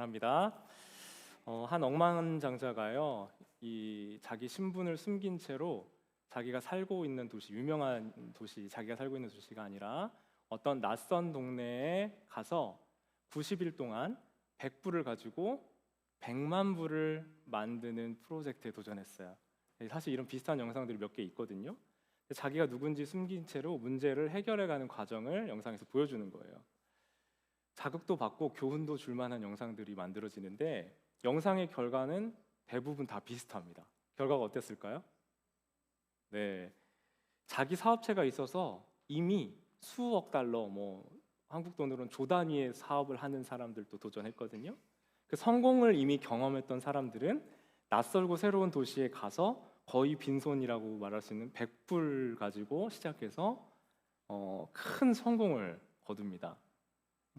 합니다. 한 억만장자가요, 이 자기 신분을 숨긴 채로 자기가 살고 있는 도시, 유명한 도시, 자기가 살고 있는 도시가 아니라 어떤 낯선 동네에 가서 90일 동안 100불을 가지고 100만 불을 만드는 프로젝트에 도전했어요. 사실 이런 비슷한 영상들이 몇 개 있거든요. 자기가 누군지 숨긴 채로 문제를 해결해가는 과정을 영상에서 보여주는 거예요. 자극도 받고 교훈도 줄 만한 영상들이 만들어지는데 영상의 결과는 대부분 다 비슷합니다. 결과가 어땠을까요? 네, 자기 사업체가 있어서 이미 수억 달러, 한국 돈으로는 조 단위의 사업을 하는 사람들도 도전했거든요. 그 성공을 이미 경험했던 사람들은 낯설고 새로운 도시에 가서 거의 빈손이라고 말할 수 있는 100불 가지고 시작해서 큰 성공을 거둡니다.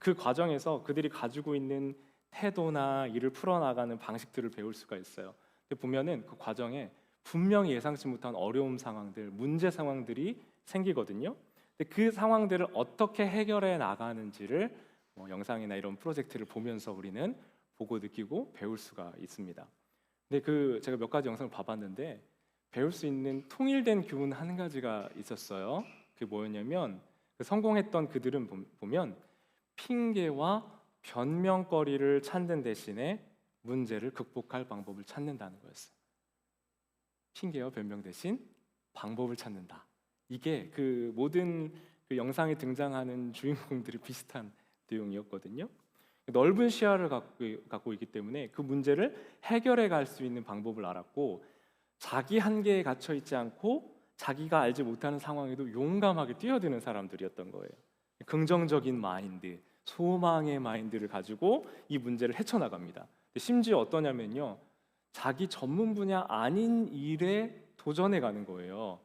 그 과정에서 그들이 가지고 있는 태도나 일을 풀어나가는 방식들을 배울 수가 있어요. 근데 보면은 그 과정에 분명히 예상치 못한 어려움 상황들, 문제 상황들이 생기거든요. 근데 그 상황들을 어떻게 해결해 나가는지를 영상이나 이런 프로젝트를 보면서 우리는 보고 느끼고 배울 수가 있습니다. 근데 제가 몇 가지 영상을 봐봤는데 배울 수 있는 통일된 교훈 한 가지가 있었어요. 그게 뭐였냐면 성공했던 그들은 보면 핑계와 변명거리를 찾는 대신에 문제를 극복할 방법을 찾는다는 거였어요. 핑계와 변명 대신 방법을 찾는다. 이게 그 모든 그 영상에 등장하는 주인공들이 비슷한 내용이었거든요. 넓은 시야를 갖고 있기 때문에 그 문제를 해결해 갈 수 있는 방법을 알았고, 자기 한계에 갇혀 있지 않고 자기가 알지 못하는 상황에도 용감하게 뛰어드는 사람들이었던 거예요. 긍정적인 마인드, 소망의 마인드를 가지고 이 문제를 헤쳐나갑니다. 심지어 어떠냐면요, 자기 전문 분야 아닌 일에 도전해 가는 거예요.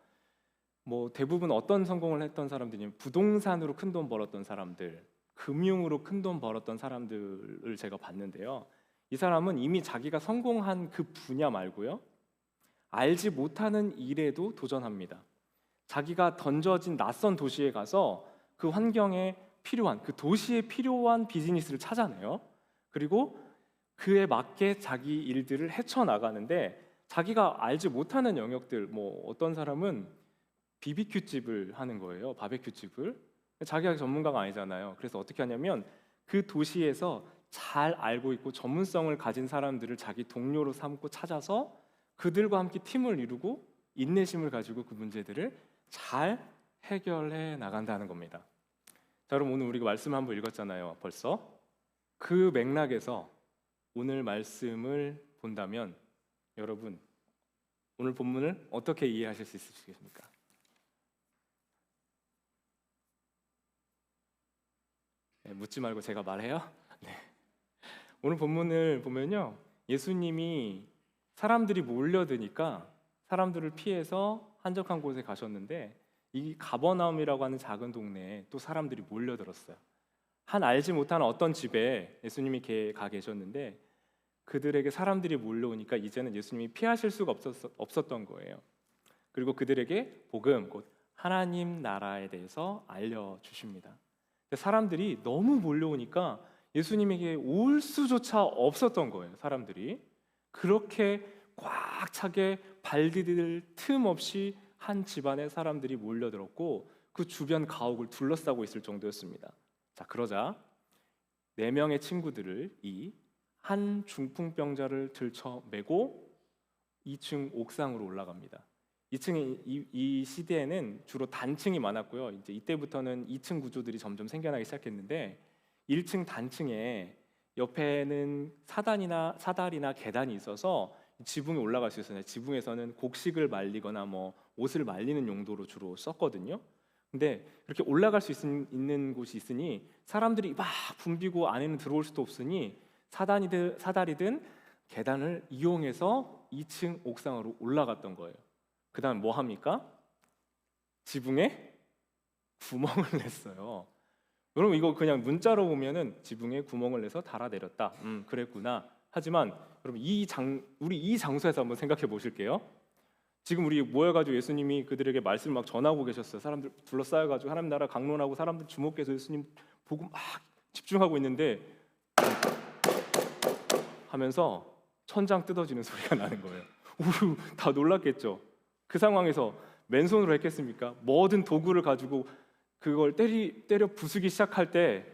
대부분 어떤 성공을 했던 사람들이냐면 부동산으로 큰 돈 벌었던 사람들, 금융으로 큰 돈 벌었던 사람들을 제가 봤는데요. 이 사람은 이미 자기가 성공한 그 분야 말고요, 알지 못하는 일에도 도전합니다. 자기가 던져진 낯선 도시에 가서 그 환경에 필요한, 그 도시에 필요한 비즈니스를 찾아내요. 그리고 그에 맞게 자기 일들을 헤쳐나가는데, 자기가 알지 못하는 영역들, 어떤 사람은 BBQ 집을 하는 거예요. 바베큐 집을. 자기가 전문가가 아니잖아요. 그래서 어떻게 하냐면 그 도시에서 잘 알고 있고 전문성을 가진 사람들을 자기 동료로 삼고 찾아서 그들과 함께 팀을 이루고 인내심을 가지고 그 문제들을 잘 해결해 나간다는 겁니다. 자, 그럼 오늘 우리가 말씀 한번 읽었잖아요. 벌써 그 맥락에서 오늘 말씀을 본다면 여러분 오늘 본문을 어떻게 이해하실 수 있으시겠습니까? 네, 묻지 말고 제가 말해요. 네. 오늘 본문을 보면요, 예수님이 사람들이 몰려드니까 사람들을 피해서 한적한 곳에 가셨는데, 이 가버나움이라고 하는 작은 동네에 또 사람들이 몰려들었어요. 한 알지 못하는 어떤 집에 예수님이 가 계셨는데 그들에게 사람들이 몰려오니까 이제는 예수님이 피하실 수가 없었던 거예요. 그리고 그들에게 복음, 곧 하나님 나라에 대해서 알려주십니다. 사람들이 너무 몰려오니까 예수님에게 올 수조차 없었던 거예요. 사람들이 그렇게 꽉 차게 발 디딜 틈 없이 한 집안에 사람들이 몰려들었고 그 주변 가옥을 둘러싸고 있을 정도였습니다. 자, 그러자 4명의 친구들을 이 한 중풍병자를 들쳐매고 2층 옥상으로 올라갑니다. 2층에 이 시대에는 주로 단층이 많았고요. 이제 이때부터는 2층 구조들이 점점 생겨나기 시작했는데 1층 단층에 옆에는 사다리나 계단이 있어서 지붕에 올라갈 수 있었어요. 지붕에서는 곡식을 말리거나 옷을 말리는 용도로 주로 썼거든요. 근데 그렇게 올라갈 수 있는 곳이 있으니 사람들이 막 붐비고 안에는 들어올 수도 없으니 사다리든 계단을 이용해서 2층 옥상으로 올라갔던 거예요. 그 다음 뭐 합니까? 지붕에 구멍을 냈어요. 여러분 이거 그냥 문자로 보면은 지붕에 구멍을 내서 달아내렸다. 그랬구나. 하지만 여러분 우리 이 장소에서 한번 생각해 보실게요. 지금 우리 모여가지고 예수님이 그들에게 말씀을 막 전하고 계셨어요. 사람들 둘러싸여가지고 하나님 나라 강론하고 사람들 주목해서 예수님 보고 막 집중하고 있는데 하면서 천장 뜯어지는 소리가 나는 거예요. 우후, 다 놀랐겠죠. 그 상황에서 맨손으로 했겠습니까? 뭐든 도구를 가지고 그걸 때려 부수기 시작할 때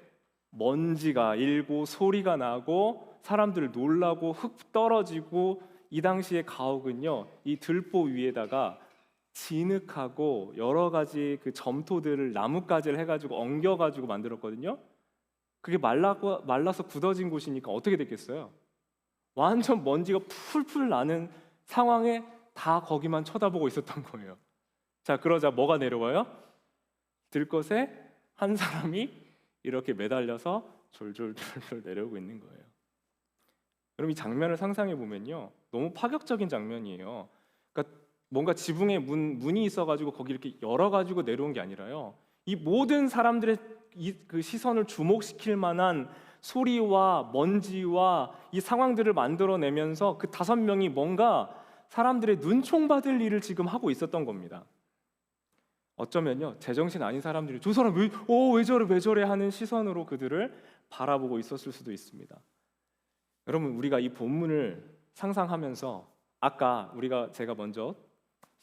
먼지가 일고 소리가 나고 사람들 놀라고 흙 떨어지고, 이 당시의 가옥은요, 이 들보 위에다가 진흙하고 여러 가지 그 점토들을 나뭇가지를 해가지고 엉겨가지고 만들었거든요. 그게 말라서 굳어진 곳이니까 어떻게 됐겠어요? 완전 먼지가 풀풀 나는 상황에 다 거기만 쳐다보고 있었던 거예요. 자, 그러자 뭐가 내려와요? 들것에 한 사람이 이렇게 매달려서 졸졸졸졸 내려오고 있는 거예요. 여러분, 이 장면을 상상해 보면요, 너무 파격적인 장면이에요. 그러니까 뭔가 지붕에 문이 있어가지고 거기 이렇게 열어가지고 내려온 게 아니라요, 이 모든 사람들의 그 시선을 주목시킬 만한 소리와 먼지와 이 상황들을 만들어내면서 그 5명이 뭔가 사람들의 눈총받을 일을 지금 하고 있었던 겁니다. 어쩌면요, 제정신 아닌 사람들이 저 사람 왜 저래 하는 시선으로 그들을 바라보고 있었을 수도 있습니다. 여러분, 우리가 이 본문을 상상하면서 아까 제가 먼저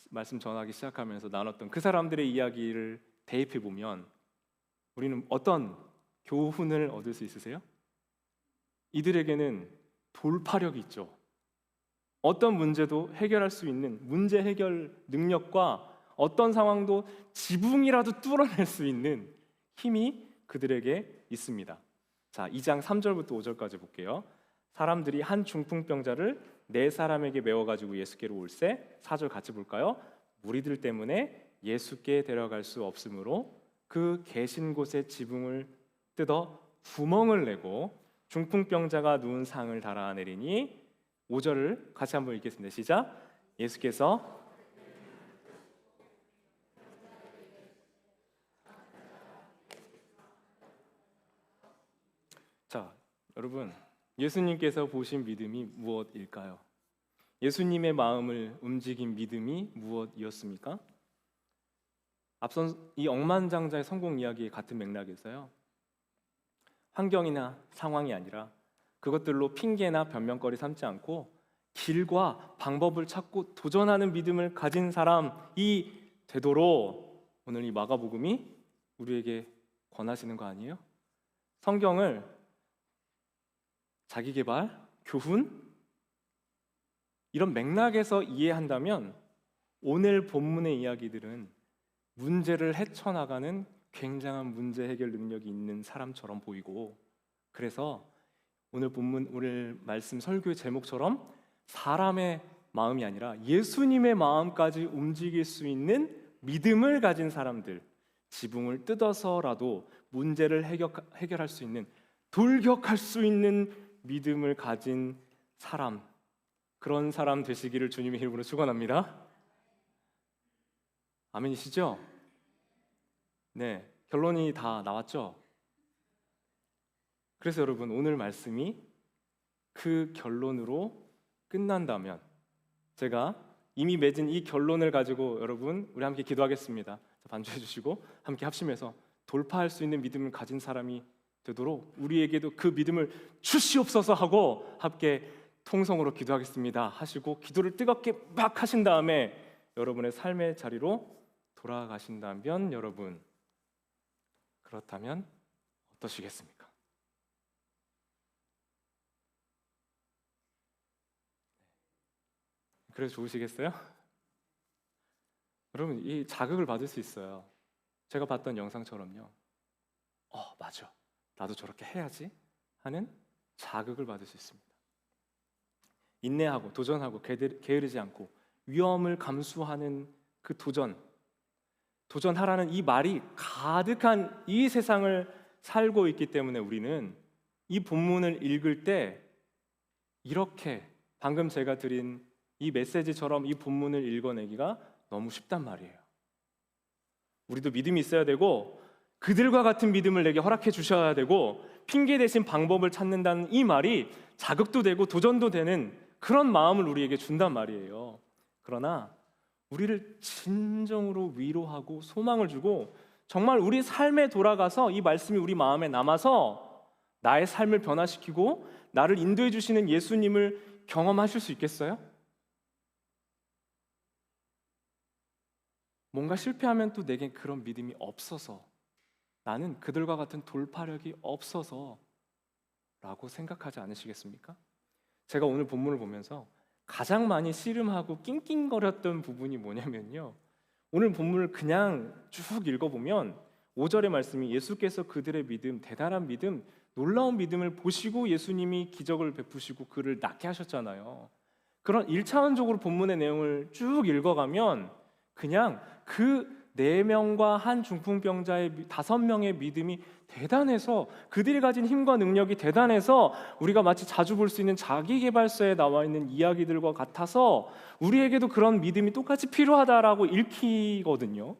말씀 전하기 시작하면서 나눴던 그 사람들의 이야기를 대입해 보면 우리는 어떤 교훈을 얻을 수 있으세요? 이들에게는 돌파력이 있죠. 어떤 문제도 해결할 수 있는 문제 해결 능력과 어떤 상황도 지붕이라도 뚫어낼 수 있는 힘이 그들에게 있습니다. 자, 2장 3절부터 5절까지 볼게요. 사람들이 한 중풍병자를 4사람에게 메워가지고 예수께로 올세. 4절 같이 볼까요? 무리들 때문에 예수께 데려갈 수 없으므로 그 계신 곳의 지붕을 뜯어 구멍을 내고 중풍병자가 누운 상을 달아내리니. 5절을 같이 한번 읽겠습니다. 시작. 예수께서 자, 여러분, 예수님께서 보신 믿음이 무엇일까요? 예수님의 마음을 움직인 믿음이 무엇이었습니까? 앞선 이 억만장자의 성공 이야기의 같은 맥락에서요, 환경이나 상황이 아니라 그것들로 핑계나 변명거리 삼지 않고 길과 방법을 찾고 도전하는 믿음을 가진 사람이 되도록 오늘 이 마가복음이 우리에게 권하시는 거 아니에요? 성경을 자기계발, 교훈 이런 맥락에서 이해한다면 오늘 본문의 이야기들은 문제를 헤쳐나가는 굉장한 문제 해결 능력이 있는 사람처럼 보이고, 그래서 오늘 본문, 오늘 말씀 설교의 제목처럼 사람의 마음이 아니라 예수님의 마음까지 움직일 수 있는 믿음을 가진 사람들, 지붕을 뜯어서라도 문제를 해결할 수 있는, 돌격할 수 있는 믿음을 가진 사람, 그런 사람 되시기를 주님의 이름으로 축원합니다. 아멘이시죠? 네, 결론이 다 나왔죠? 그래서 여러분, 오늘 말씀이 그 결론으로 끝난다면 제가 이미 맺은 이 결론을 가지고 여러분, 우리 함께 기도하겠습니다. 반주해 주시고 함께 합심해서 돌파할 수 있는 믿음을 가진 사람이 되도록 우리에게도 그 믿음을 주시옵소서 하고 함께 통성으로 기도하겠습니다 하시고 기도를 뜨겁게 막 하신 다음에 여러분의 삶의 자리로 돌아가신다면, 여러분, 그렇다면 어떠시겠습니까? 그래서 좋으시겠어요? 여러분, 이 자극을 받을 수 있어요. 제가 봤던 영상처럼요, 맞아, 나도 저렇게 해야지 하는 자극을 받을 수 있습니다. 인내하고 도전하고 게으르지 않고 위험을 감수하는 그 도전하라는 이 말이 가득한 이 세상을 살고 있기 때문에 우리는 이 본문을 읽을 때 이렇게 방금 제가 드린 이 메시지처럼 이 본문을 읽어내기가 너무 쉽단 말이에요. 우리도 믿음이 있어야 되고 그들과 같은 믿음을 내게 허락해 주셔야 되고 핑계 대신 방법을 찾는다는 이 말이 자극도 되고 도전도 되는 그런 마음을 우리에게 준단 말이에요. 그러나 우리를 진정으로 위로하고 소망을 주고 정말 우리 삶에 돌아가서 이 말씀이 우리 마음에 남아서 나의 삶을 변화시키고 나를 인도해 주시는 예수님을 경험하실 수 있겠어요? 뭔가 실패하면 또 내겐 그런 믿음이 없어서, 나는 그들과 같은 돌파력이 없어서 라고 생각하지 않으시겠습니까? 제가 오늘 본문을 보면서 가장 많이 씨름하고 낑낑거렸던 부분이 뭐냐면요, 오늘 본문을 그냥 쭉 읽어보면 5절의 말씀이 예수께서 그들의 믿음, 대단한 믿음, 놀라운 믿음을 보시고 예수님이 기적을 베푸시고 그를 낫게 하셨잖아요. 그런 1차원적으로 본문의 내용을 쭉 읽어가면 그냥 그 4명과 한 중풍병자의 5명의 믿음이 대단해서, 그들이 가진 힘과 능력이 대단해서 우리가 마치 자주 볼 수 있는 자기계발서에 나와 있는 이야기들과 같아서 우리에게도 그런 믿음이 똑같이 필요하다라고 읽히거든요.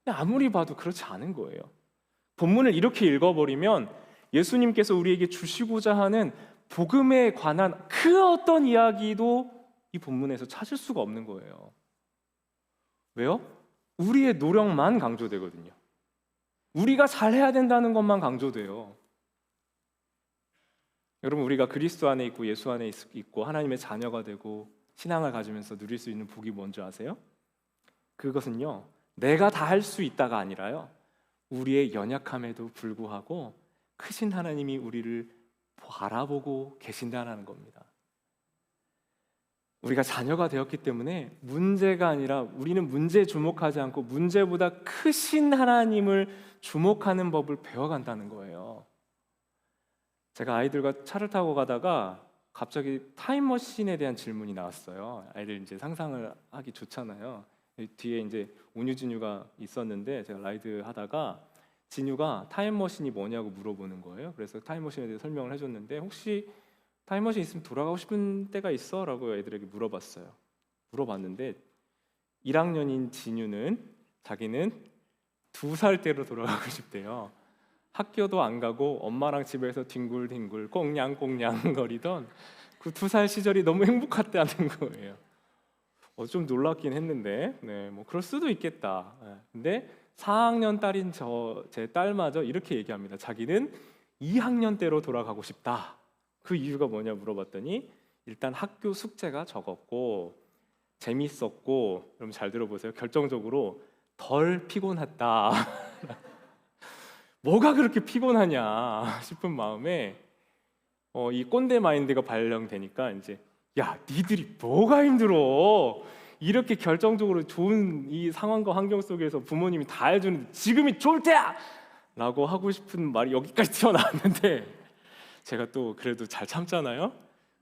근데 아무리 봐도 그렇지 않은 거예요. 본문을 이렇게 읽어버리면 예수님께서 우리에게 주시고자 하는 복음에 관한 그 어떤 이야기도 이 본문에서 찾을 수가 없는 거예요. 왜요? 우리의 노력만 강조되거든요. 우리가 잘해야 된다는 것만 강조돼요. 여러분, 우리가 그리스도 안에 있고 예수 안에 있고 하나님의 자녀가 되고 신앙을 가지면서 누릴 수 있는 복이 뭔지 아세요? 그것은요, 내가 다 할 수 있다가 아니라요, 우리의 연약함에도 불구하고 크신 하나님이 우리를 바라보고 계신다는 겁니다. 우리가 자녀가 되었기 때문에 문제가 아니라 우리는 문제에 주목하지 않고 문제보다 크신 하나님을 주목하는 법을 배워간다는 거예요. 제가 아이들과 차를 타고 가다가 갑자기 타임머신에 대한 질문이 나왔어요. 아이들 이제 상상을 하기 좋잖아요. 뒤에 이제 온유 진유가 있었는데 제가 라이드 하다가 진유가 타임머신이 뭐냐고 물어보는 거예요. 그래서 타임머신에 대해 설명을 해줬는데, 혹시 타임머신 있으면 돌아가고 싶은 때가 있어? 라고 애들에게 물어봤는데 1학년인 진유는 자기는 2살 때로 돌아가고 싶대요. 학교도 안 가고 엄마랑 집에서 뒹굴뒹굴 꽁냥꽁냥 거리던 그 2살 시절이 너무 행복했다는 거예요. 좀 놀랍긴 했는데, 네, 뭐 그럴 수도 있겠다. 네. 근데 4학년 딸인 제 딸마저 이렇게 얘기합니다. 자기는 2학년 때로 돌아가고 싶다. 그 이유가 뭐냐 물어봤더니 일단 학교 숙제가 적었고 재밌었고, 여러분 잘 들어보세요. 결정적으로 덜 피곤했다. 뭐가 그렇게 피곤하냐 싶은 마음에 이 꼰대 마인드가 발령되니까 이제, 야, 니들이 뭐가 힘들어? 이렇게 결정적으로 좋은 이 상황과 환경 속에서 부모님이 다 해주는데 지금이 좋을 때야! 라고 하고 싶은 말이 여기까지 튀어나왔는데, 제가 또 그래도 잘 참잖아요.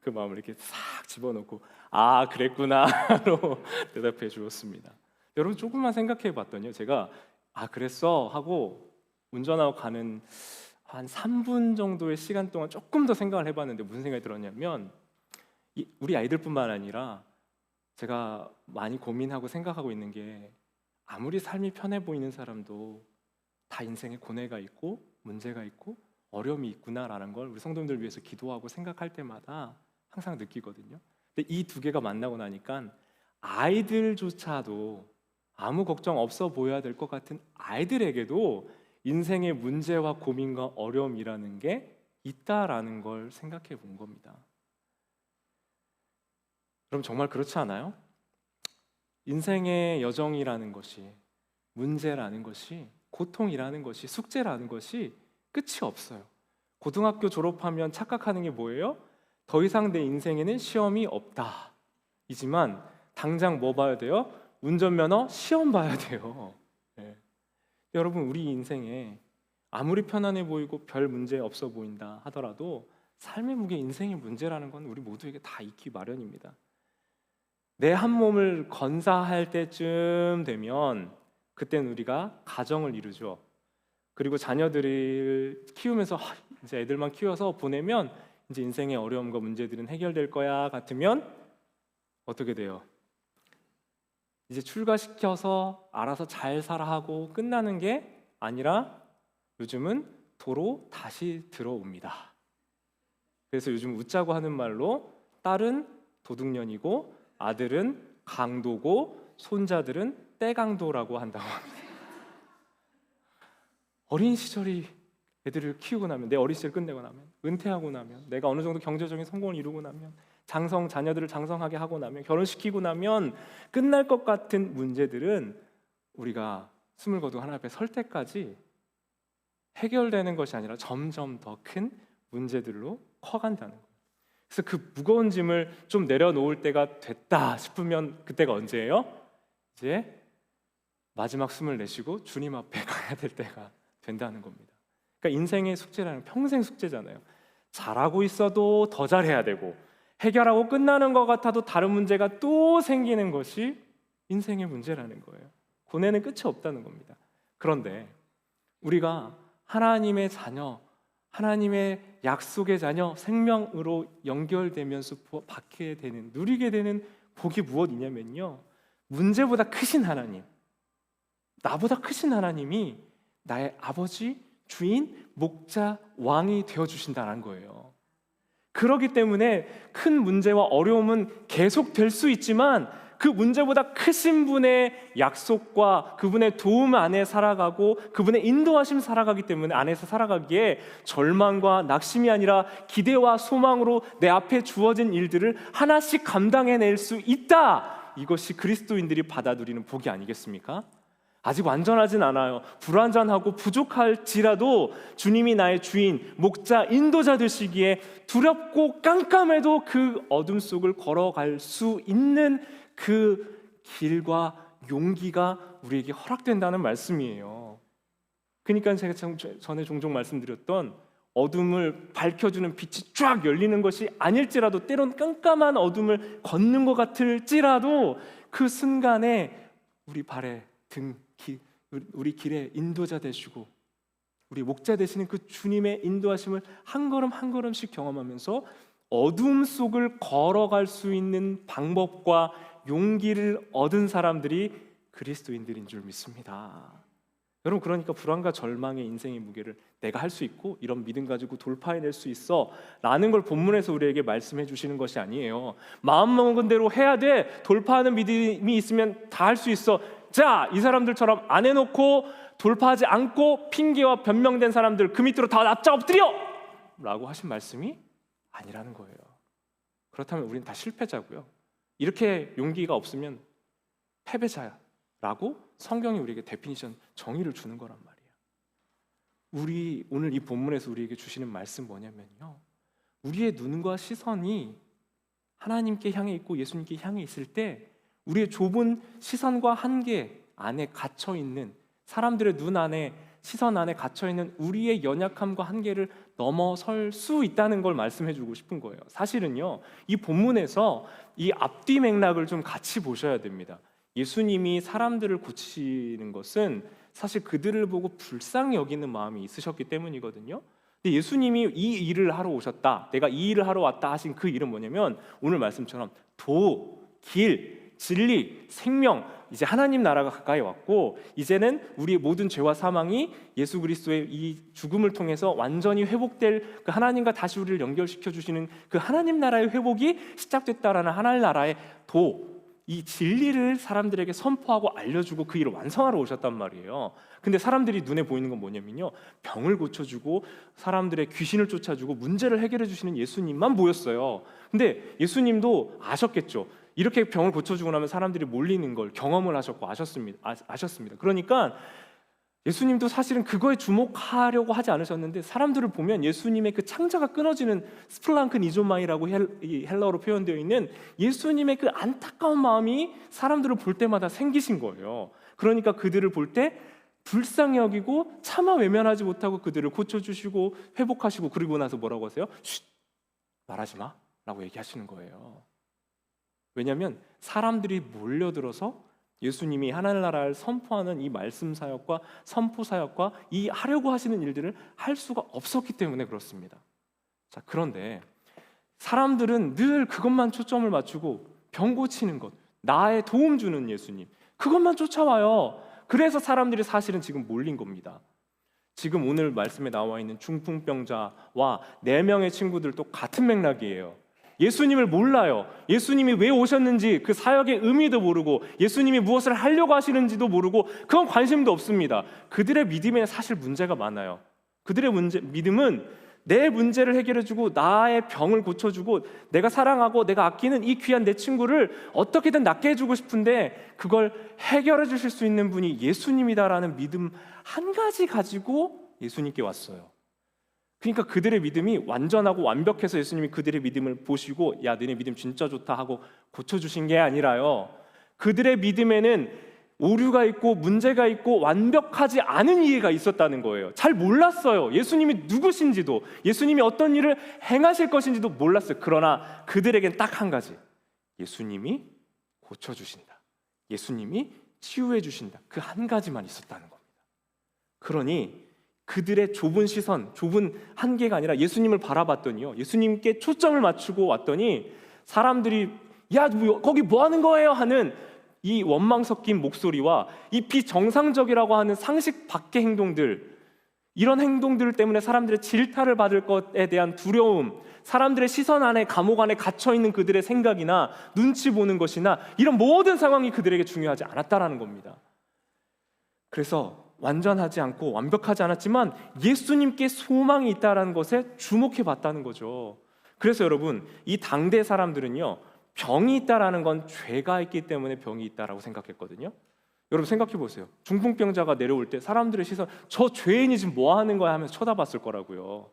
그 마음을 이렇게 싹 집어넣고 아, 그랬구나로 대답해 주었습니다. 여러분, 조금만 생각해 봤더니요, 제가 아, 그랬어 하고 운전하고 가는 한 3분 정도의 시간 동안 조금 더 생각을 해봤는데 무슨 생각이 들었냐면, 우리 아이들뿐만 아니라 제가 많이 고민하고 생각하고 있는 게, 아무리 삶이 편해 보이는 사람도 다 인생에 고뇌가 있고 문제가 있고 어려움이 있구나라는 걸 우리 성도님들 위해서 기도하고 생각할 때마다 항상 느끼거든요. 근데 이 2개가 만나고 나니까 아이들조차도 아무 걱정 없어 보여야 될 것 같은 아이들에게도 인생의 문제와 고민과 어려움이라는 게 있다라는 걸 생각해 본 겁니다. 그럼 정말 그렇지 않아요? 인생의 여정이라는 것이, 문제라는 것이, 고통이라는 것이, 숙제라는 것이 끝이 없어요. 고등학교 졸업하면 착각하는 게 뭐예요? 더 이상 내 인생에는 시험이 없다 이지만 당장 뭐 봐야 돼요? 운전면허 시험 봐야 돼요. 네. 여러분, 우리 인생에 아무리 편안해 보이고 별 문제 없어 보인다 하더라도 삶의 무게, 인생의 문제라는 건 우리 모두에게 다 있기 마련입니다. 내 한 몸을 건사할 때쯤 되면 그때는 우리가 가정을 이루죠. 그리고 자녀들을 키우면서 이제 애들만 키워서 보내면 이제 인생의 어려움과 문제들은 해결될 거야 같으면 어떻게 돼요? 이제 출가시켜서 알아서 잘 살아 하고 끝나는 게 아니라 요즘은 도로 다시 들어옵니다. 그래서 요즘 웃자고 하는 말로 딸은 도둑년이고 아들은 강도고 손자들은 떼강도라고 한다고 합니다. 어린 시절이 애들을 키우고 나면, 내 어린 시절 끝내고 나면, 은퇴하고 나면, 내가 어느 정도 경제적인 성공을 이루고 나면, 자녀들을 장성하게 하고 나면, 결혼시키고 나면 끝날 것 같은 문제들은 우리가 숨을 거두고 하나님 앞에 설 때까지 해결되는 것이 아니라 점점 더 큰 문제들로 커간다는 거예요. 그래서 그 무거운 짐을 좀 내려놓을 때가 됐다 싶으면 그때가 언제예요? 이제 마지막 숨을 내쉬고 주님 앞에 가야 될 때가 된다는 겁니다. 그러니까 인생의 숙제라는 평생 숙제잖아요. 잘하고 있어도 더 잘해야 되고, 해결하고 끝나는 것 같아도 다른 문제가 또 생기는 것이 인생의 문제라는 거예요. 고뇌는 끝이 없다는 겁니다. 그런데 우리가 하나님의 자녀, 하나님의 약속의 자녀, 생명으로 연결되면서 받게 되는, 누리게 되는 복이 무엇이냐면요, 문제보다 크신 하나님, 나보다 크신 하나님이 나의 아버지, 주인, 목자, 왕이 되어주신다는 거예요. 그렇기 때문에 큰 문제와 어려움은 계속될 수 있지만 그 문제보다 크신 분의 약속과 그분의 도움 안에 살아가고 그분의 인도하심 살아가기 때문에, 안에서 살아가기에 절망과 낙심이 아니라 기대와 소망으로 내 앞에 주어진 일들을 하나씩 감당해낼 수 있다. 이것이 그리스도인들이 받아들이는 복이 아니겠습니까? 아직 완전하진 않아요. 불완전하고 부족할지라도 주님이 나의 주인, 목자, 인도자 되시기에 두렵고 깜깜해도 그 어둠 속을 걸어갈 수 있는 그 길과 용기가 우리에게 허락된다는 말씀이에요. 그러니까 제가 전에 종종 말씀드렸던 어둠을 밝혀주는 빛이 쫙 열리는 것이 아닐지라도, 때론 깜깜한 어둠을 걷는 것 같을지라도 그 순간에 우리 발에 우리 길에 인도자 되시고 우리 목자 되시는 그 주님의 인도하심을 한 걸음 한 걸음씩 경험하면서 어둠 속을 걸어갈 수 있는 방법과 용기를 얻은 사람들이 그리스도인들인 줄 믿습니다. 여러분, 그러니까 불안과 절망의 인생의 무게를 내가 할 수 있고 이런 믿음 가지고 돌파해낼 수 있어 라는 걸 본문에서 우리에게 말씀해 주시는 것이 아니에요. 마음먹은 대로 해야 돼, 돌파하는 믿음이 있으면 다 할 수 있어, 자, 이 사람들처럼 안 해놓고 돌파하지 않고 핑계와 변명된 사람들 그 밑으로 다 납작 엎드려! 라고 하신 말씀이 아니라는 거예요. 그렇다면 우리는 다 실패자고요, 이렇게 용기가 없으면 패배자라고 성경이 우리에게 데피니션, 정의를 주는 거란 말이에요. 우리 오늘 이 본문에서 우리에게 주시는 말씀 뭐냐면요, 우리의 눈과 시선이 하나님께 향해 있고 예수님께 향해 있을 때 우리의 좁은 시선과 한계 안에 갇혀 있는, 사람들의 눈 안에, 시선 안에 갇혀 있는 우리의 연약함과 한계를 넘어설 수 있다는 걸 말씀해 주고 싶은 거예요. 사실은요, 이 본문에서 이 앞뒤 맥락을 좀 같이 보셔야 됩니다. 예수님이 사람들을 고치시는 것은 사실 그들을 보고 불쌍히 여기는 마음이 있으셨기 때문이거든요. 근데 예수님이 이 일을 하러 오셨다, 내가 이 일을 하러 왔다 하신 그 일은 뭐냐면, 오늘 말씀처럼 도, 길, 진리, 생명, 이제 하나님 나라가 가까이 왔고 이제는 우리의 모든 죄와 사망이 예수 그리스도의 이 죽음을 통해서 완전히 회복될 그 하나님과 다시 우리를 연결시켜 주시는 그 하나님 나라의 회복이 시작됐다라는 하나님 나라의 도, 이 진리를 사람들에게 선포하고 알려주고 그 일을 완성하러 오셨단 말이에요. 근데 사람들이 눈에 보이는 건 뭐냐면요, 병을 고쳐주고 사람들의 귀신을 쫓아주고 문제를 해결해 주시는 예수님만 보였어요. 근데 예수님도 아셨겠죠. 이렇게 병을 고쳐주고 나면 사람들이 몰리는 걸 경험을 하셨고 아셨습니다. 그러니까 예수님도 사실은 그거에 주목하려고 하지 않으셨는데, 사람들을 보면 예수님의 그 창자가 끊어지는 스플랑큰 이조마이라고 헬라어로 표현되어 있는 예수님의 그 안타까운 마음이 사람들을 볼 때마다 생기신 거예요. 그러니까 그들을 볼 때 불쌍히 여기고 차마 외면하지 못하고 그들을 고쳐주시고 회복하시고, 그리고 나서 뭐라고 하세요? 쉿, 말하지 마 라고 얘기하시는 거예요. 왜냐하면 사람들이 몰려들어서 예수님이 하나님 나라를 선포하는 이 말씀 사역과 선포 사역과 이 하려고 하시는 일들을 할 수가 없었기 때문에 그렇습니다. 자, 그런데 사람들은 늘 그것만 초점을 맞추고 병 고치는 것, 나의 도움 주는 예수님, 그것만 쫓아와요. 그래서 사람들이 사실은 지금 몰린 겁니다. 지금 오늘 말씀에 나와 있는 중풍병자와 4명의 친구들도 같은 맥락이에요. 예수님을 몰라요. 예수님이 왜 오셨는지 그 사역의 의미도 모르고 예수님이 무엇을 하려고 하시는지도 모르고 그건 관심도 없습니다. 그들의 믿음에 사실 문제가 많아요. 그들의 믿음은 내 문제를 해결해주고 나의 병을 고쳐주고 내가 사랑하고 내가 아끼는 이 귀한 내 친구를 어떻게든 낫게 해주고 싶은데 그걸 해결해 주실 수 있는 분이 예수님이다라는 믿음 한 가지 가지고 예수님께 왔어요. 그러니까 그들의 믿음이 완전하고 완벽해서 예수님이 그들의 믿음을 보시고 야, 너네 믿음 진짜 좋다 하고 고쳐주신 게 아니라요, 그들의 믿음에는 오류가 있고 문제가 있고 완벽하지 않은 이해가 있었다는 거예요. 잘 몰랐어요. 예수님이 누구신지도, 예수님이 어떤 일을 행하실 것인지도 몰랐어요. 그러나 그들에겐 딱 한 가지, 예수님이 고쳐주신다, 예수님이 치유해 주신다, 그 한 가지만 있었다는 겁니다. 그러니 그들의 좁은 시선, 좁은 한계가 아니라 예수님을 바라봤더니요, 예수님께 초점을 맞추고 왔더니 사람들이 야, 거기 뭐 하는 거예요? 하는 이 원망 섞인 목소리와 이 비정상적이라고 하는 상식 밖의 행동들, 이런 행동들 때문에 사람들의 질타를 받을 것에 대한 두려움, 사람들의 시선 안에, 감옥 안에 갇혀있는 그들의 생각이나 눈치 보는 것이나 이런 모든 상황이 그들에게 중요하지 않았다라는 겁니다. 그래서 완전하지 않고 완벽하지 않았지만 예수님께 소망이 있다는 것에 주목해 봤다는 거죠. 그래서 여러분, 이 당대 사람들은요, 병이 있다라는 건 죄가 있기 때문에 병이 있다라고 생각했거든요. 여러분 생각해 보세요. 중풍병자가 내려올 때 사람들의 시선, 저 죄인이 지금 뭐 하는 거야 하면서 쳐다봤을 거라고요.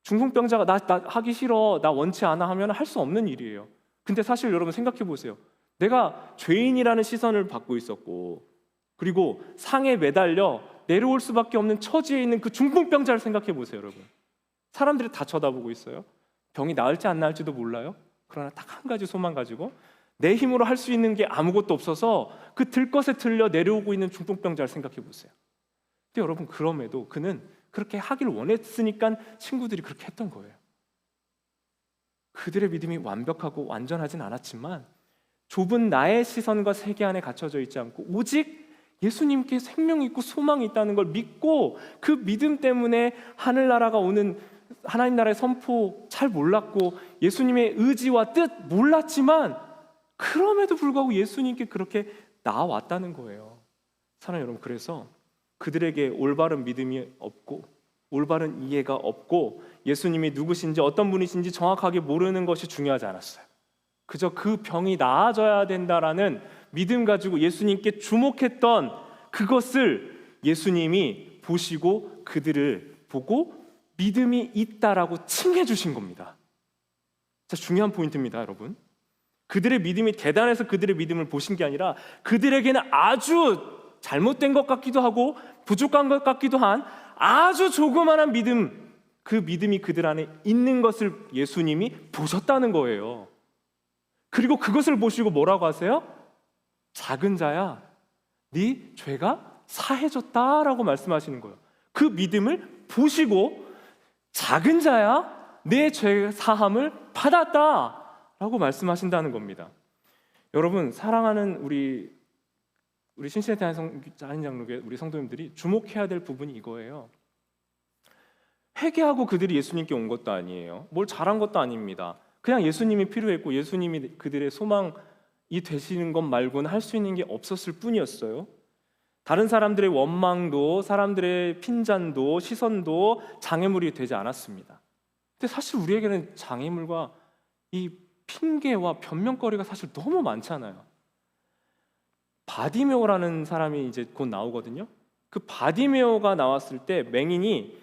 중풍병자가 나 하기 싫어, 나 원치 않아 하면 할 수 없는 일이에요. 근데 사실 여러분 생각해 보세요. 내가 죄인이라는 시선을 받고 있었고, 그리고 상에 매달려 내려올 수밖에 없는 처지에 있는 그 중풍병자를 생각해 보세요. 여러분, 사람들이 다 쳐다보고 있어요. 병이 나을지 안 나을지도 몰라요. 그러나 딱 한 가지 소망 가지고 내 힘으로 할 수 있는 게 아무것도 없어서 그 들것에 틀려 내려오고 있는 중풍병자를 생각해 보세요. 근데 여러분, 그럼에도 그는 그렇게 하길 원했으니까 친구들이 그렇게 했던 거예요. 그들의 믿음이 완벽하고 완전하진 않았지만 좁은 나의 시선과 세계 안에 갇혀져 있지 않고 오직 예수님께 생명이 있고 소망이 있다는 걸 믿고, 그 믿음 때문에 하늘나라가 오는 하나님 나라의 선포 잘 몰랐고 예수님의 의지와 뜻 몰랐지만 그럼에도 불구하고 예수님께 그렇게 나아왔다는 거예요. 사랑하는 여러분, 그래서 그들에게 올바른 믿음이 없고 올바른 이해가 없고 예수님이 누구신지 어떤 분이신지 정확하게 모르는 것이 중요하지 않았어요. 그저 그 병이 나아져야 된다라는 믿음 가지고 예수님께 주목했던 그것을 예수님이 보시고 그들을 보고 믿음이 있다라고 칭해 주신 겁니다. 자, 중요한 포인트입니다, 여러분. 그들의 믿음이 대단해서 그들의 믿음을 보신 게 아니라 그들에게는 아주 잘못된 것 같기도 하고 부족한 것 같기도 한 아주 조그마한 믿음, 그 믿음이 그들 안에 있는 것을 예수님이 보셨다는 거예요. 그리고 그것을 보시고 뭐라고 하세요? 작은 자야, 네 죄가 사해졌다라고 말씀하시는 거예요. 그 믿음을 보시고 작은 자야, 내 죄 사함을 받았다라고 말씀하신다는 겁니다. 여러분, 사랑하는 우리 신시내티 한인장로교회 우리 성도님들이 주목해야 될 부분이 이거예요. 회개하고 그들이 예수님께 온 것도 아니에요. 뭘 잘한 것도 아닙니다. 그냥 예수님이 필요했고 예수님이 그들의 소망이 되시는 것 말고는 할 수 있는 게 없었을 뿐이었어요. 다른 사람들의 원망도, 사람들의 핀잔도, 시선도 장애물이 되지 않았습니다. 근데 사실 우리에게는 장애물과 이 핑계와 변명거리가 사실 너무 많잖아요. 바디메오라는 사람이 이제 곧 나오거든요. 그 바디메오가 나왔을 때 맹인이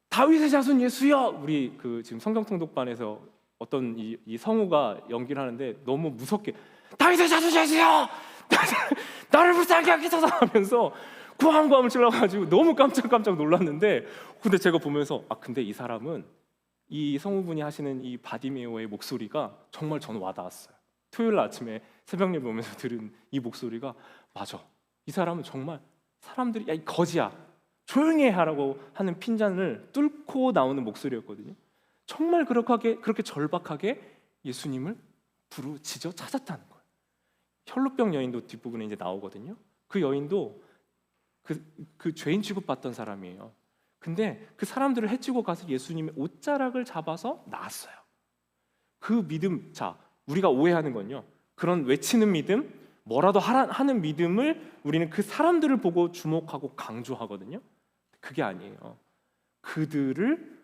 다윗의 자손 예수여, 우리 그 지금 성경통독반에서 어떤 이 성우가 연기를 하는데 너무 무섭게 다윗의 자손 예수여, 나를 불쌍하게 하소서 하면서 구함구함을 질러가지고 너무 깜짝 놀랐는데, 근데 제가 보면서 근데 이 사람은, 이 성우분이 하시는 이 바디메오의 목소리가 정말 저는 와닿았어요. 토요일 아침에 새벽 예배 보면서 들은 이 목소리가, 맞아, 이 사람은 정말 사람들이 야, 이 거지야, 조용히 하라고 하는 핀잔을 뚫고 나오는 목소리였거든요. 정말 그렇게 절박하게 예수님을 부르짖어 찾았다는 거예요. 혈루병 여인도 뒷부분에 이제 나오거든요. 그 여인도 그 죄인 취급받던 사람이에요. 근데 그 사람들을 해치고 가서 예수님의 옷자락을 잡아서 나았어요. 그 믿음, 자, 우리가 오해하는 건요, 그런 외치는 믿음, 뭐라도 하는 믿음을 우리는 그 사람들을 보고 주목하고 강조하거든요. 그게 아니에요. 그들을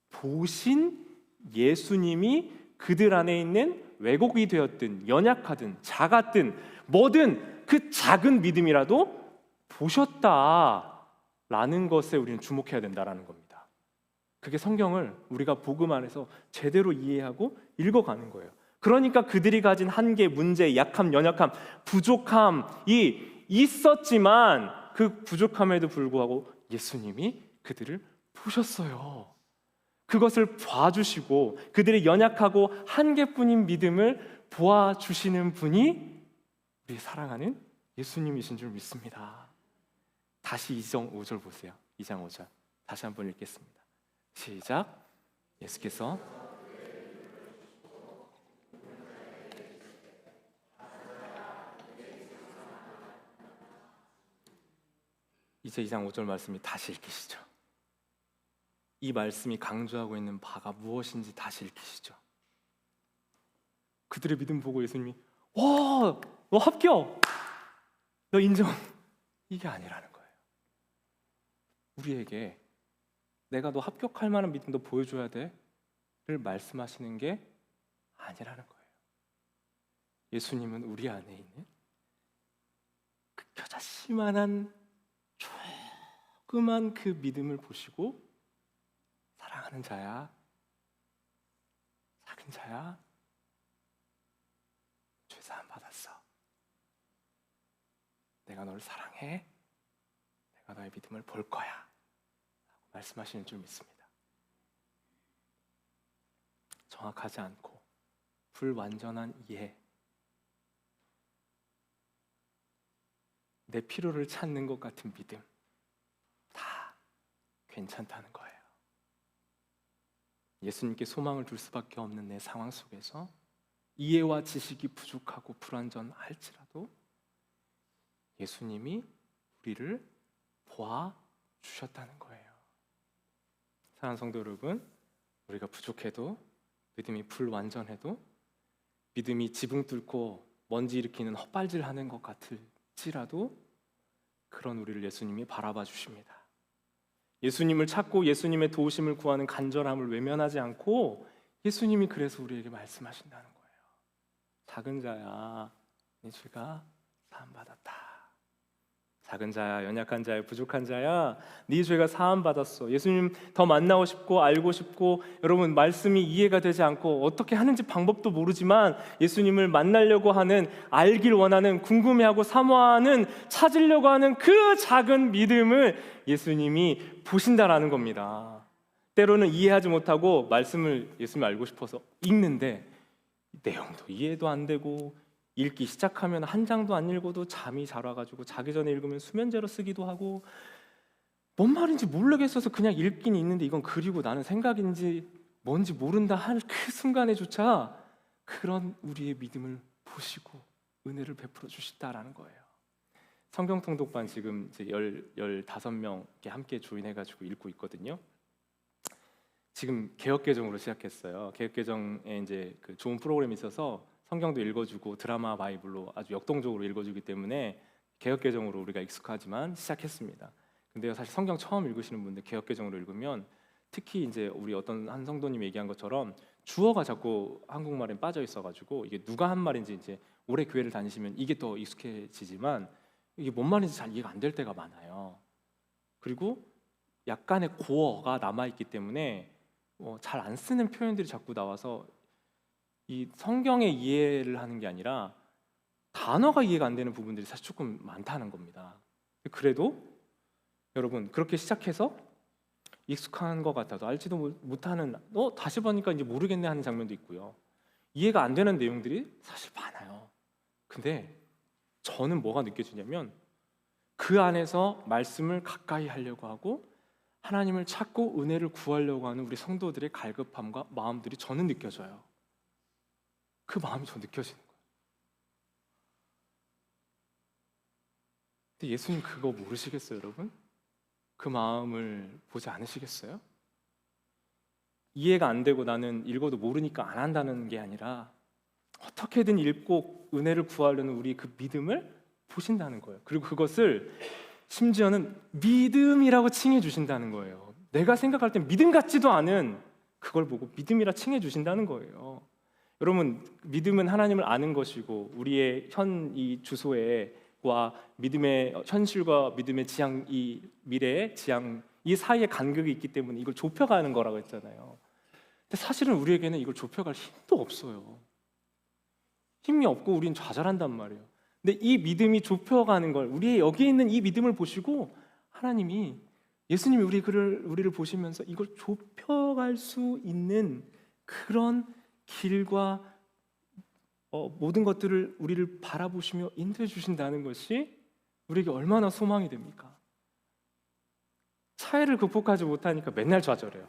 보신 예수님이 그들 안에 있는 왜곡이 되었든 연약하든 작았든 뭐든 그 작은 믿음이라도 보셨다라는 것에 우리는 주목해야 된다라는 겁니다. 그게 성경을 우리가 복음 안에서 제대로 이해하고 읽어가는 거예요. 그러니까 그들이 가진 한계, 문제, 약함, 연약함, 부족함이 있었지만 그 부족함에도 불구하고 예수님이 그들을 보셨어요. 그것을 봐주시고 그들의 연약하고 한계뿐인 믿음을 보아주시는 분이 우리 사랑하는 예수님이신 줄 믿습니다. 다시 2장 5절 보세요. 2장 5절 다시 한번 읽겠습니다. 시작. 예수께서 이제 2장 5절 말씀이 다시 읽히시죠. 이 말씀이 강조하고 있는 바가 무엇인지 다시 읽히시죠. 그들의 믿음 보고 예수님이 와, 너 합격, 너 인정, 이게 아니라는 거예요. 우리에게 내가 너 합격할 만한 믿음 너 보여줘야 돼를 말씀하시는 게 아니라는 거예요. 예수님은 우리 안에 있는 그 겨자씨만한 조그만 그 믿음을 보시고 사랑하는 자야, 작은 자야, 죄사함 받았어. 내가 너를 사랑해. 내가 너의 믿음을 볼 거야. 라고 말씀하시는 줄 믿습니다. 정확하지 않고 불완전한 이해, 내 필요를 찾는 것 같은 믿음 다 괜찮다는 거예요. 예수님께 소망을 둘 수밖에 없는 내 상황 속에서 이해와 지식이 부족하고 불완전할지라도 예수님이 우리를 보아주셨다는 거예요. 사랑하는 성도 여러분, 우리가 부족해도 믿음이 불완전해도 믿음이 지붕 뚫고 먼지 일으키는 헛발질하는 것 같을지라도 그런 우리를 예수님이 바라봐 주십니다. 예수님을 찾고 예수님의 도우심을 구하는 간절함을 외면하지 않고 예수님이 그래서 우리에게 말씀하신다는 거예요. 작은 자야, 네 죄가 사함받았다. 작은 자야, 연약한 자야, 부족한 자야, 네 죄가 사함받았어. 예수님 더 만나고 싶고 알고 싶고, 여러분 말씀이 이해가 되지 않고 어떻게 하는지 방법도 모르지만 예수님을 만나려고 하는, 알길 원하는, 궁금해하고 사모하는, 찾으려고 하는 그 작은 믿음을 예수님이 보신다라는 겁니다. 때로는 이해하지 못하고 말씀을 예수님 알고 싶어서 읽는데 내용도 이해도 안 되고 읽기 시작하면 한 장도 안 읽어도 잠이 잘 와가지고 자기 전에 읽으면 수면제로 쓰기도 하고 뭔 말인지 모르겠어서 그냥 읽긴 있는데 이건 글이고 나는 생각인지 뭔지 모른다 할 그 순간에조차 그런 우리의 믿음을 보시고 은혜를 베풀어 주시다라는 거예요. 성경 통독반 지금 이제 15명 함께 조인해가지고 읽고 있거든요. 지금 개역개정으로 시작했어요. 개역개정에 이제 그 좋은 프로그램이 있어서 성경도 읽어주고 드라마 바이블로 아주 역동적으로 읽어주기 때문에 개역개정으로 우리가 익숙하지만 시작했습니다. 근데요, 사실 성경 처음 읽으시는 분들 개역개정으로 읽으면 특히 이제 우리 어떤 한 성도님이 얘기한 것처럼 주어가 자꾸 한국말에 빠져 있어가지고 이게 누가 한 말인지 이제 오래 교회를 다니시면 이게 더 익숙해지지만 이게 뭔 말인지 잘 이해가 안 될 때가 많아요. 그리고 약간의 고어가 남아있기 때문에 잘 안 쓰는 표현들이 자꾸 나와서 이 성경의 이해를 하는 게 아니라 단어가 이해가 안 되는 부분들이 사실 조금 많다는 겁니다. 그래도 여러분 그렇게 시작해서 익숙한 것 같아도 알지도 못하는 다시 보니까 이제 모르겠네 하는 장면도 있고요. 이해가 안 되는 내용들이 사실 많아요. 근데 저는 뭐가 느껴지냐면 그 안에서 말씀을 가까이 하려고 하고 하나님을 찾고 은혜를 구하려고 하는 우리 성도들의 갈급함과 마음들이 저는 느껴져요. 그 마음이 저 느껴지는 거예요. 근데 예수님 그거 모르시겠어요, 여러분? 그 마음을 보지 않으시겠어요? 이해가 안 되고 나는 읽어도 모르니까 안 한다는 게 아니라 어떻게든 읽고 은혜를 구하려는 우리 그 믿음을 보신다는 거예요. 그리고 그것을 심지어는 믿음이라고 칭해 주신다는 거예요. 내가 생각할 땐 믿음 같지도 않은 그걸 보고 믿음이라 칭해 주신다는 거예요. 여러분, 믿음은 하나님을 아는 것이고 우리의 현 이 주소에와 믿음의 현실과 믿음의 지향, 이 미래의 지향, 이 사이에 간극이 있기 때문에 이걸 좁혀가는 거라고 했잖아요. 근데 사실은 우리에게는 이걸 좁혀갈 힘도 없어요. 힘이 없고 우리는 좌절한단 말이에요. 근데 이 믿음이 좁혀가는 걸, 우리의 여기에 있는 이 믿음을 보시고 하나님이, 예수님이 우리를 보시면서 이걸 좁혀갈 수 있는 그런 길과 모든 것들을 우리를 바라보시며 인도해 주신다는 것이 우리에게 얼마나 소망이 됩니까? 차이를 극복하지 못하니까 맨날 좌절해요.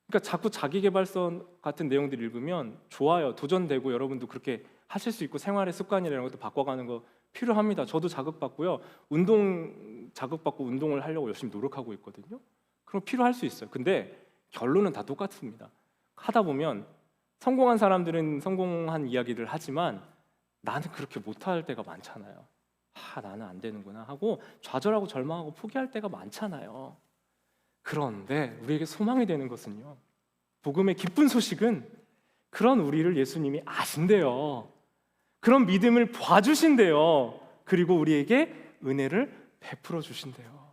그러니까 자꾸 자기계발서 같은 내용들 읽으면 좋아요, 도전되고 여러분도 그렇게 하실 수 있고 생활의 습관이나 이런 것도 바꿔가는 거 필요합니다. 저도 자극받고요, 운동 자극받고 운동을 하려고 열심히 노력하고 있거든요. 그럼 필요할 수 있어요. 근데 결론은 다 똑같습니다. 하다 보면 성공한 사람들은 성공한 이야기를 하지만 나는 그렇게 못할 때가 많잖아요. 나는 안 되는구나 하고 좌절하고 절망하고 포기할 때가 많잖아요. 그런데 우리에게 소망이 되는 것은요, 복음의 기쁜 소식은 그런 우리를 예수님이 아신대요. 그런 믿음을 봐주신대요. 그리고 우리에게 은혜를 베풀어 주신대요.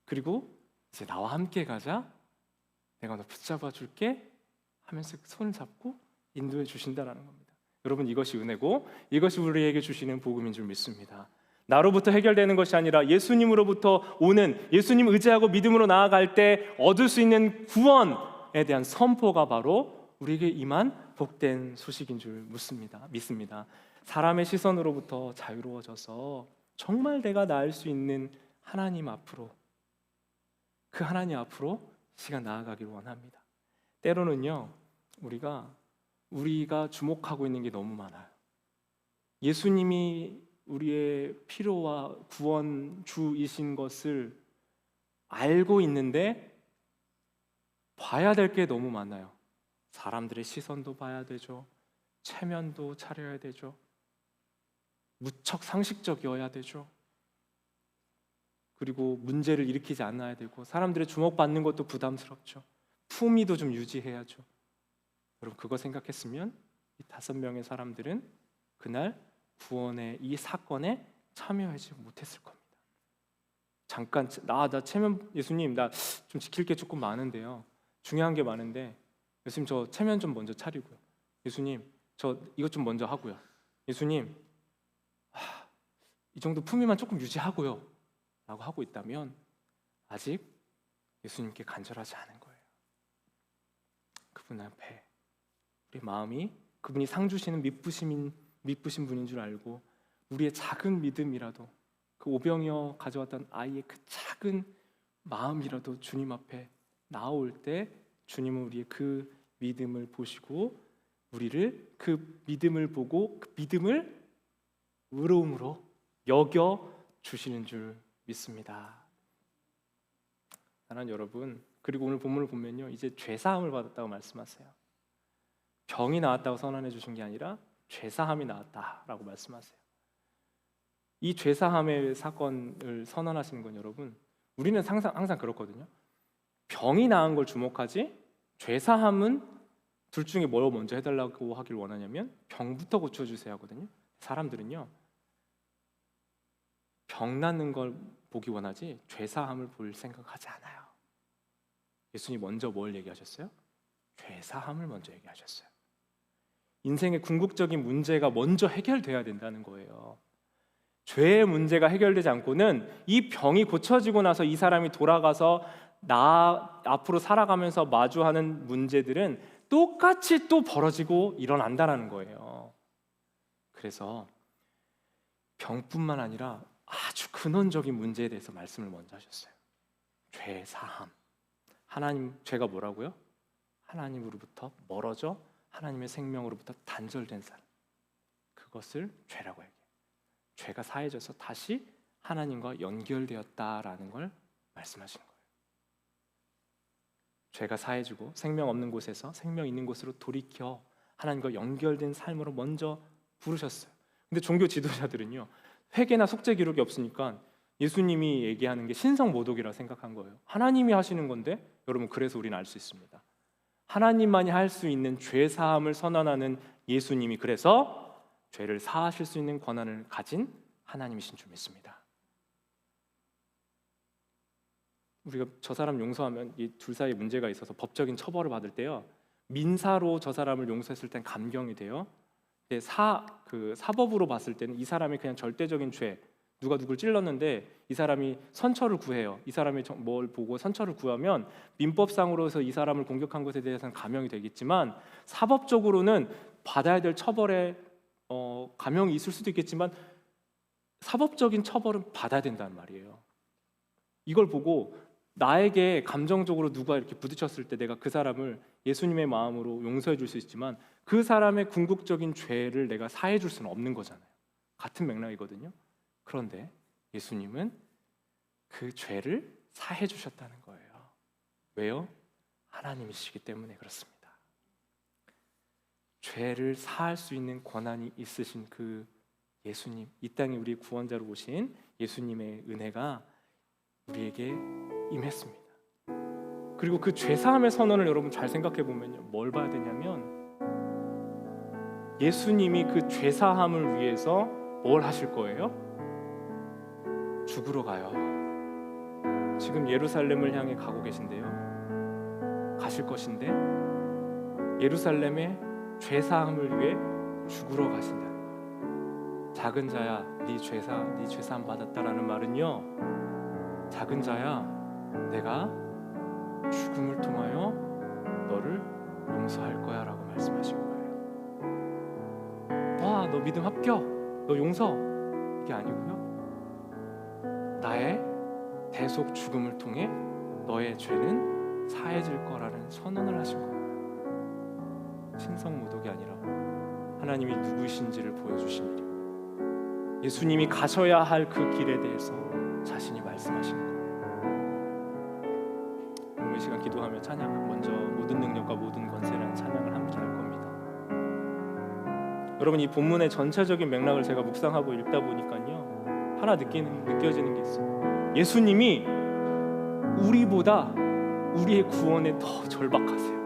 그리고 이제 나와 함께 가자, 내가 너 붙잡아 줄게 하면서 손을 잡고 인도해 주신다라는 겁니다. 여러분, 이것이 은혜고 이것이 우리에게 주시는 복음인 줄 믿습니다. 나로부터 해결되는 것이 아니라 예수님으로부터 오는, 예수님 의지하고 믿음으로 나아갈 때 얻을 수 있는 구원에 대한 선포가 바로 우리에게 임한 복된 소식인 줄 믿습니다. 사람의 시선으로부터 자유로워져서 정말 내가 나을 수 있는 하나님 앞으로, 그 하나님 앞으로 시간 나아가기를 원합니다. 때로는요, 우리가 주목하고 있는 게 너무 많아요. 예수님이 우리의 필요와 구원주이신 것을 알고 있는데 봐야 될 게 너무 많아요. 사람들의 시선도 봐야 되죠. 체면도 차려야 되죠. 무척 상식적이어야 되죠. 그리고 문제를 일으키지 않아야 되고 사람들의 주목받는 것도 부담스럽죠. 품위도 좀 유지해야죠. 여러분, 그거 생각했으면 이 5명의 사람들은 그날 구원의 이 사건에 참여하지 못했을 겁니다. 잠깐, 나 체면, 예수님 나 좀 지킬 게 조금 많은데요, 중요한 게 많은데 예수님 저 체면 좀 먼저 차리고요, 예수님 저 이것 좀 먼저 하고요, 예수님 이 정도 품위만 조금 유지하고요 라고 하고 있다면 아직 예수님께 간절하지 않은 거예요. 그분 앞에 우리 마음이 그분이 상 주시는 미쁘신 분인 줄 알고 우리의 작은 믿음이라도, 그 오병이어 가져왔던 아이의 그 작은 마음이라도 주님 앞에 나올 때 주님은 우리의 그 믿음을 보시고 우리를 그 믿음을 보고 그 믿음을 의로움으로 여겨 주시는 줄 믿습니다. 사랑하는 여러분, 그리고 오늘 본문을 보면요, 이제 죄사함을 받았다고 말씀하세요. 병이 나았다고 선언해 주신 게 아니라 죄사함이 나았다라고 말씀하세요. 이 죄사함의 사건을 선언하시는 건, 여러분, 우리는 항상 그렇거든요. 병이 나은 걸 주목하지 죄사함은 둘 중에 뭘 먼저 해달라고 하길 원하냐면 병부터 고쳐주세요 하거든요. 사람들은요, 병 낫는 걸 보기 원하지 죄사함을 볼 생각하지 않아요. 예수님 먼저 뭘 얘기하셨어요? 죄사함을 먼저 얘기하셨어요. 인생의 궁극적인 문제가 먼저 해결돼야 된다는 거예요. 죄의 문제가 해결되지 않고는 이 병이 고쳐지고 나서 이 사람이 돌아가서 나 앞으로 살아가면서 마주하는 문제들은 똑같이 또 벌어지고 일어난다는 거예요. 그래서 병뿐만 아니라 아주 근원적인 문제에 대해서 말씀을 먼저 하셨어요. 죄 사함. 하나님, 죄가 뭐라고요? 하나님으로부터 멀어져 하나님의 생명으로부터 단절된 삶, 그것을 죄라고 얘기해요. 죄가 사해져서 다시 하나님과 연결되었다라는 걸 말씀하시는 거예요. 죄가 사해지고 생명 없는 곳에서 생명 있는 곳으로 돌이켜 하나님과 연결된 삶으로 먼저 부르셨어요. 근데 종교 지도자들은요, 회개나 속죄 기록이 없으니까 예수님이 얘기하는 게 신성모독이라 생각한 거예요. 하나님이 하시는 건데 여러분, 그래서 우리는 알 수 있습니다. 하나님만이 할 수 있는 죄 사함을 선언하는 예수님이 그래서 죄를 사하실 수 있는 권한을 가진 하나님이신 줄 믿습니다. 우리가 저 사람 용서하면 이 둘 사이에 문제가 있어서 법적인 처벌을 받을 때요, 민사로 저 사람을 용서했을 땐 감경이 돼요. 근데 사법으로 봤을 때는 이 사람이 그냥 절대적인 죄, 누가 누굴 찔렀는데 이 사람이 선처를 구해요. 이 사람이 뭘 보고 선처를 구하면 민법상으로서 이 사람을 공격한 것에 대해서는 감형이 되겠지만, 사법적으로는 받아야 될 처벌에 감형이 있을 수도 있겠지만 사법적인 처벌은 받아야 된다는 말이에요. 이걸 보고 나에게 감정적으로 누가 이렇게 부딪혔을 때 내가 그 사람을 예수님의 마음으로 용서해 줄 수 있지만 그 사람의 궁극적인 죄를 내가 사해 줄 수는 없는 거잖아요. 같은 맥락이거든요. 그런데 예수님은 그 죄를 사해 주셨다는 거예요. 왜요? 하나님이시기 때문에 그렇습니다. 죄를 사할 수 있는 권한이 있으신 그 예수님, 이 땅에 우리 구원자로 오신 예수님의 은혜가 우리에게 임했습니다. 그리고 그 죄사함의 선언을 여러분 잘 생각해 보면요, 뭘 봐야 되냐면 예수님이 그 죄사함을 위해서 뭘 하실 거예요? 죽으러 가요. 지금 예루살렘을 향해 가고 계신데요, 가실 것인데 예루살렘의 죄사함을 위해 죽으러 가신다는 거예요. 작은 자야, 네 죄사함 받았다라는 말은요, 작은 자야, 내가 죽음을 통하여 너를 용서할 거야 라고 말씀하신 거예요. 와, 너 믿음 합격, 너 용서, 이게 아니고요, 나의 대속 죽음을 통해 너의 죄는 사해질 거라는 선언을 하신 거예요. 신성모독이 아니라 하나님이 누구이신지를 보여주신 일이고, 예수님이 가셔야 할 그 길에 대해서 자신이 말씀하신 거예요. 오늘 이 시간 기도하며 찬양, 먼저 모든 능력과 모든 권세라는 찬양을 함께 할 겁니다. 여러분, 이 본문의 전체적인 맥락을 제가 묵상하고 읽다 보니까요, 하나 느껴지는 게 있어요. 예수님이 우리보다 우리의 구원에 더 절박하세요.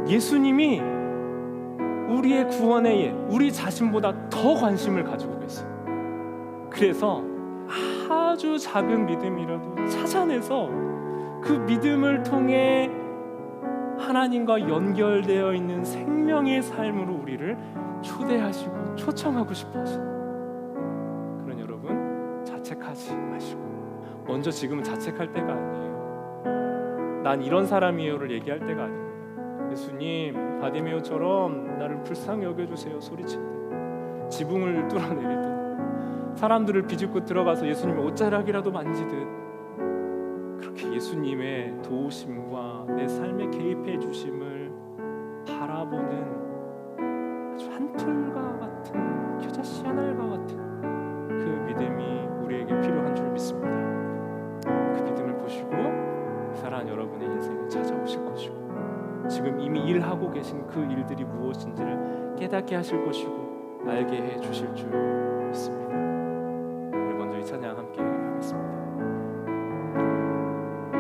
예수님이 우리의 구원에 우리 자신보다 더 관심을 가지고 계세요. 그래서 아주 작은 믿음이라도 찾아내서 그 믿음을 통해 하나님과 연결되어 있는 생명의 삶으로 우리를 초대하시고 초청하고 싶어 하시는, 그런 여러분 자책하지 마시고, 먼저 지금은 자책할 때가 아니에요. 난 이런 사람이에요를 얘기할 때가 아닙니다. 예수님, 바디메오처럼 나를 불쌍히 여겨주세요 소리칠 때, 지붕을 뚫어내릴 때, 사람들을 비집고 들어가서 예수님의 옷자락이라도 만지듯, 그렇게 예수님의 도우심과 내 삶에 개입해 주심을 바라보는 아주 한풀과 같은, 겨자씨 하나과 같은 그 믿음이 우리에게 필요한 줄 믿습니다. 그 믿음을 보시고 살아난 여러분의 인생을 찾아오실 것이고, 지금 이미 일하고 계신 그 일들이 무엇인지를 깨닫게 하실 것이고 알게 해 주실 줄 믿습니다. 우리 먼저 이 찬양 함께